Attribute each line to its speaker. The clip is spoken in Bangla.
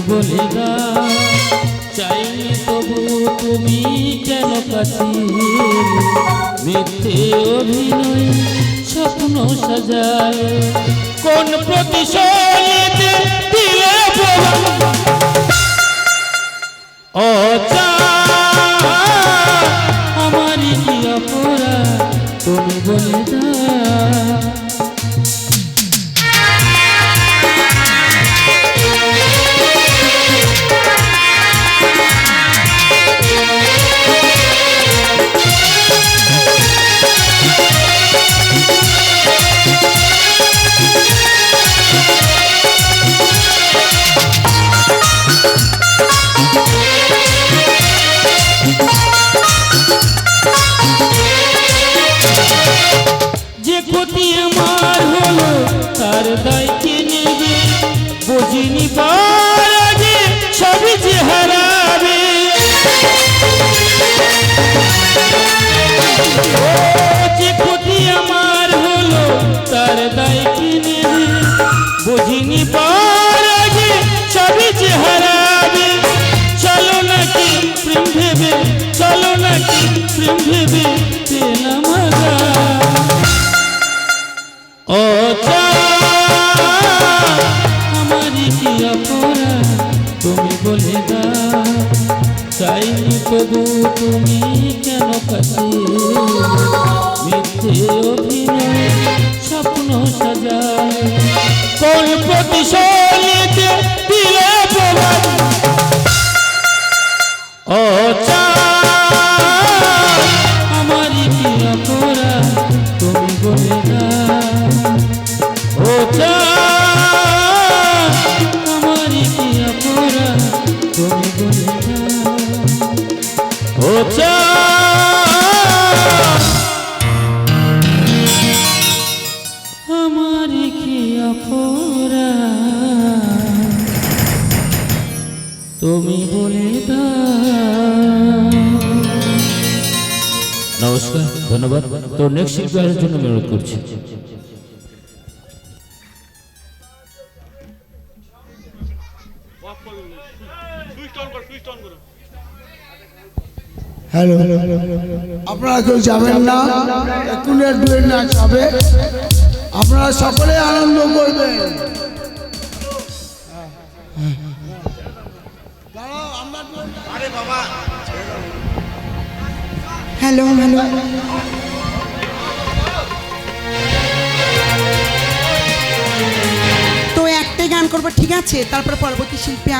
Speaker 1: বলে দাও চাইনি তবু তুমি কেন কাছে মিথ্যে অভিনয় স্বপ্ন সাজায় কোন প্রতিশোধ দিলে আমারই কি অপরাধ তুমি বলে দাও ক্ষতি আমার হলো তার দায় কে নেবে বুঝিনি পার আগে সবই যে হারাবে যে ক্ষতি আমার হলো তার দায় কে নেবে বুঝিনি পার আগে সবই যে হারাবে চলো নাকি প্রেম ভেবে চলো নাকি প্রেম ভেবে পেলাম আমারই কি অপরাধ তুমি বলে দাও চাইনি তবু তুমি কেন কাছে মিথ্যে অভিনয় স্বপ্ন সাজায় কোন প্রতিশোধ দিলে আমারই কি অপরাধ তুমি বলে দাও আমারই কি অপরাধ তুমি বলে দাও আমারই কি অপরাধ তুমি বলে দাও। নমস্কার, ধন্যবাদ। তো নেক্সট শিল্পীর জন্য অনুরোধ করছি।
Speaker 2: হ্যালো, আপনারা কেউ যাবেন না, একুলের ডুয়েট নাচ হবে, আপনারা সকলে আনন্দ করবেন।
Speaker 3: হ্যালো হ্যালো, তো একটাই গান করবো, ঠিক আছে? তারপরে পরবর্তী শিল্পী